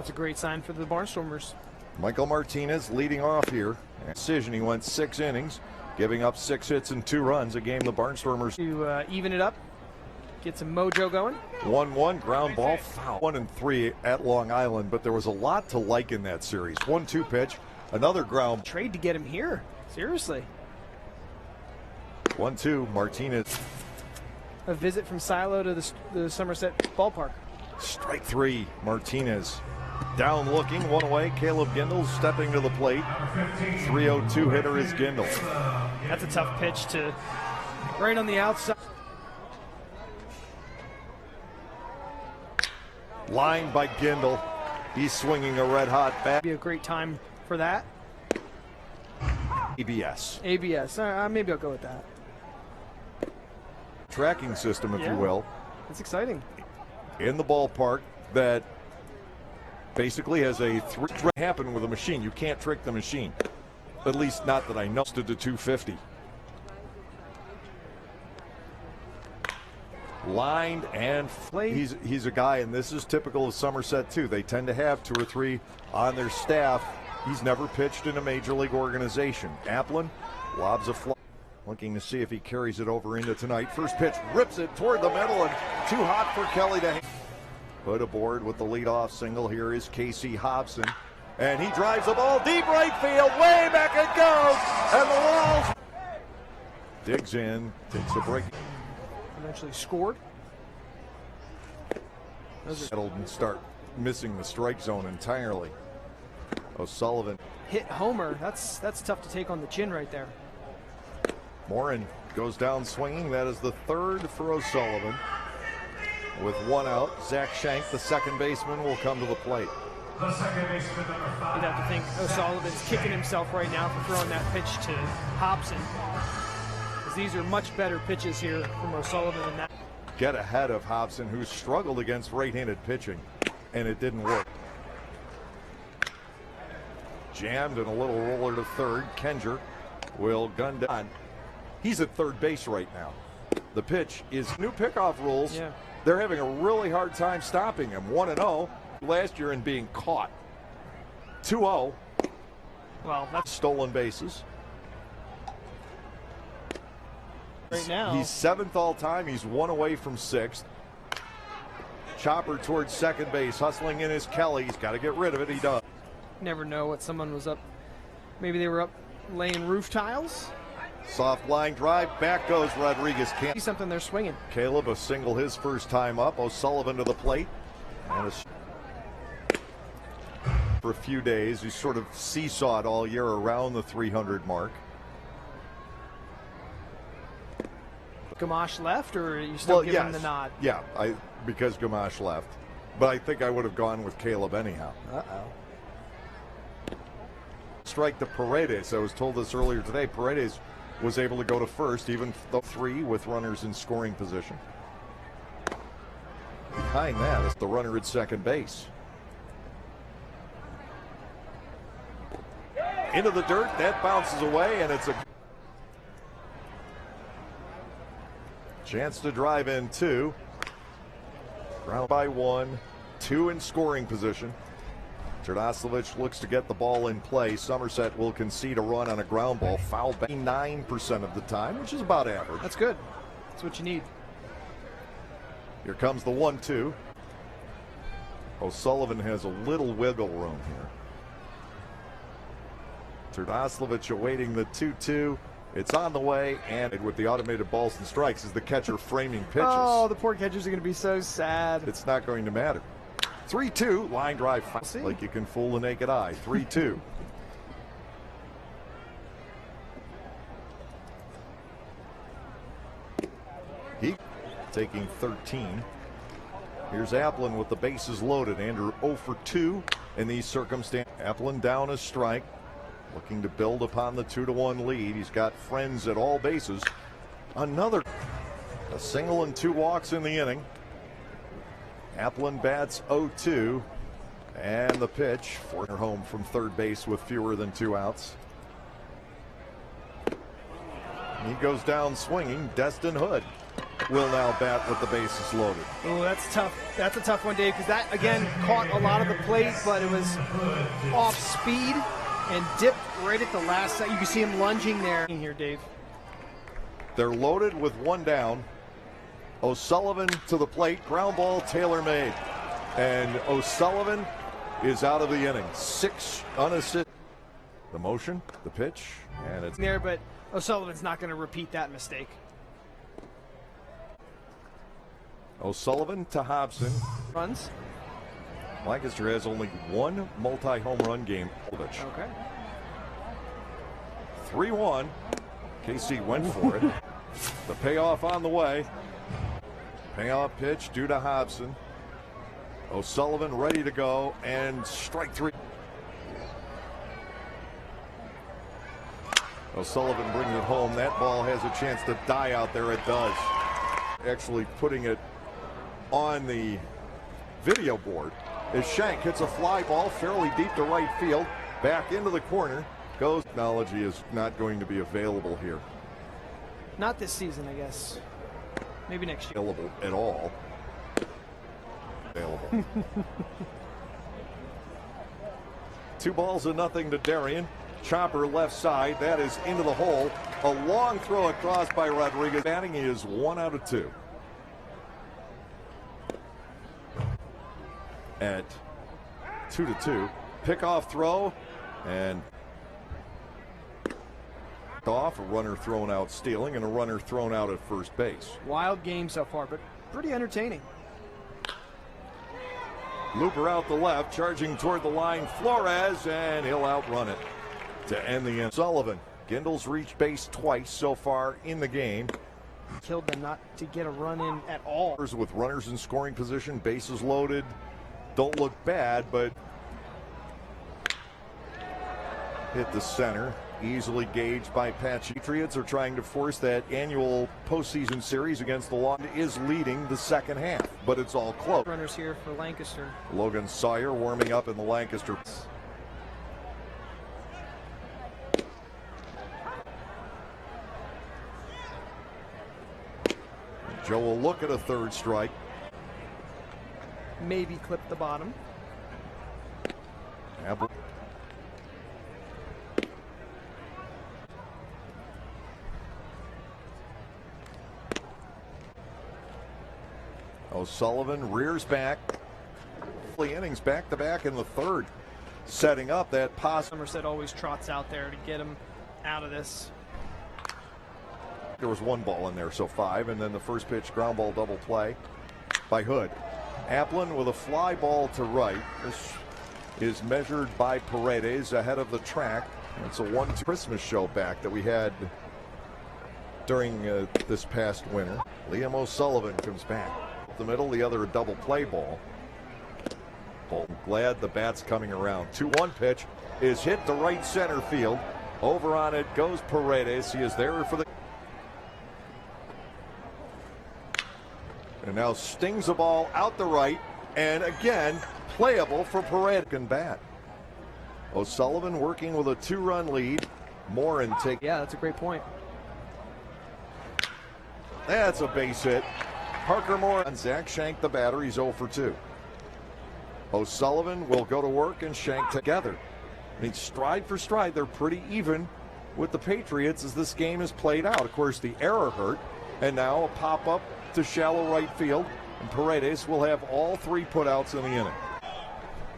That's a great sign for the Barnstormers. Michael Martinez leading off here. Decision, he went 6 innings, giving up 6 hits and 2 runs, a game the Barnstormers To even it up, get some mojo going. 1-1, ground ball, foul. 1-3 at Long Island, but there was a lot to like in that series. 1-2 pitch, another ground. Trade to get him here, seriously. 1-2, Martinez. A visit from Silo to the Somerset ballpark. Strike 3, Martinez. Down looking, 1 away. Caleb Gindel stepping to the plate. 3-0-2 hitter is Gindel. That's a tough pitch to right on the outside. Lined by Gindel. He's swinging a red hot bat. Be a great time for that. ABS. ABS. Maybe I'll go with that. Tracking system, if you will. It's exciting. In the ballpark that basically has a happen with a machine. You can't trick the machine. At least not that I know. To the 250. Lined and played. He's a guy, and this is typical of Somerset too. They tend to have 2 or 3 on their staff. He's never pitched in a major league organization. Applin lobs a fly. Looking to see if he carries it over into tonight. First pitch, rips it toward the middle, and too hot for Kelly to put aboard with the leadoff single. Here is Casey Hobson, and he drives the ball deep right field. Way back it goes, and the walls. Digs in, takes a break. Eventually scored. Settled and start missing the strike zone entirely. O'Sullivan hit homer. That's tough to take on the chin right there. Morin goes down swinging. That is the 3rd for O'Sullivan. With 1 out, Zach Shank, the second baseman, will come to the plate. You'd have to think O'Sullivan's kicking himself right now for throwing that pitch to Hobson. Because these are much better pitches here from O'Sullivan than that. Get ahead of Hobson, who struggled against right-handed pitching, and it didn't work. Jammed and a little roller to third. Kenger will gun down. He's at third base right now. The pitch is new pickoff rules. Yeah. They're having a really hard time stopping him. 1-0 last year and being caught. 2-0. Well, that's stolen bases. Right now. He's 7th all time. He's 1 away from 6th. Chopper towards second base. Hustling in is Kelly. He's got to get rid of it. He does. Never know what someone was up. Maybe they were up laying roof tiles. Soft line drive, back goes Rodriguez. See something they're swinging. Caleb a single his first time up. O'Sullivan to the plate. And for a few days, he sort of seesawed all year around the 300 mark. Gamache left, or are you still giving him the nod? Yeah, because Gamache left. But I think I would have gone with Caleb anyhow. Strike to Paredes. I was told this earlier today. Paredes was able to go to first, even though 3 with runners in scoring position. Behind that is the runner at second base. Into the dirt, that bounces away, and it's a chance to drive in 2. Ground by 1, 2 in scoring position. Terdoslavich looks to get the ball in play. Somerset will concede a run on a ground ball. Foul back 9% of the time, which is about average. That's good. That's what you need. Here comes the 1-2. O'Sullivan has a little wiggle room here. Terdoslavich awaiting the 2-2. It's on the way, and with the automated balls and strikes is the catcher framing pitches. Oh, the poor catchers are going to be so sad. It's not going to matter. 3-2, line drive, like you can fool the naked eye. 3-2. He taking 13. Here's Applin with the bases loaded. Andrew 0 for 2 in these circumstances. Applin down a strike, looking to build upon the 2-1 lead. He's got friends at all bases. A single and 2 walks in the inning. Applin bats 0-2, and the pitch for home from third base with fewer than 2 outs. He goes down swinging. Destin Hood will now bat with the bases loaded. Oh, that's tough. That's a tough one, Dave, because that, again, caught a lot of the plate, but it was off speed and dipped right at the last second. You can see him lunging there. Here, Dave. They're loaded with one down. O'Sullivan to the plate. Ground ball, tailor-made. And O'Sullivan is out of the inning. 6 unassisted. The motion, the pitch, and it's there, but O'Sullivan's not going to repeat that mistake. O'Sullivan to Hobson. Runs. Lancaster has only one multi-home run game. Okay. 3-1. KC went for it. The payoff on the way. Payoff pitch due to Hobson. O'Sullivan ready to go, and strike 3. O'Sullivan brings it home. That ball has a chance to die out there. It does. Actually putting it on the video board as Shank hits a fly ball fairly deep to right field. Back into the corner goes. Technology is not going to be available here. Not this season, I guess. Maybe next year. Available at all. Available. 2-0 to Darien. Chopper left side. That is into the hole. A long throw across by Rodriguez. Batting is 1 out of 2. At 2-2. Pickoff throw and off. A runner thrown out stealing and a runner thrown out at first base. Wild game so far, but pretty entertaining. Looper out the left, charging toward the line. Flores, and he'll outrun it to end the end. Sullivan. Gindle's reached base twice so far in the game. Killed them not to get a run in at all. With runners in scoring position, bases loaded. Don't look bad, but hit the center. Easily gauged by Patchy. Patriots are trying to force that annual postseason series against the Law. Is leading the second half, but it's all close. Runners here for Lancaster. Logan Sawyer warming up in the Lancaster. Joe will look at a third strike. Maybe clip the bottom. Apple. O'Sullivan rears back. Innings back-to-back in the third. Setting up that Somerset always trots out there to get him out of this. There was 1 ball in there, so 5, and then the first pitch ground ball double play by Hood. Applin with a fly ball to right. This is measured by Paredes ahead of the track. It's a 1-2 Christmas show back that we had during this past winter. Liam O'Sullivan comes back. Up the middle, the other a double play ball. Glad the bat's coming around. 2-1 pitch is hit to right center field. Over on it goes Paredes. He is there for the. And now stings the ball out the right, and again playable for Paredes and bat. O'Sullivan working with a 2-run lead. Morin take. Yeah, that's a great point. That's a base hit. Parker Morin. Zach Shank the batter. He's 0 for 2. O'Sullivan will go to work and Shank together. I mean, stride for stride, they're pretty even with the Patriots as this game is played out. Of course, the error hurt, and now a pop-up to shallow right field, and Paredes will have all 3 putouts in the inning.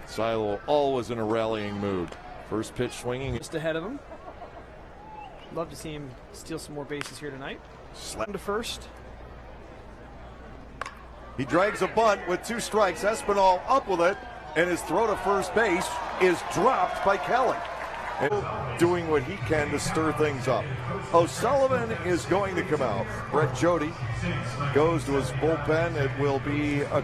Silo always in a rallying mood. First pitch swinging. Just ahead of him. Love to see him steal some more bases here tonight. Slam to first. He drags a bunt with 2 strikes. Espinal up with it, and his throw to first base is dropped by Kelly. And doing what he can to stir things up. O'Sullivan is going to come out. Brett Jody goes to his bullpen. It will be a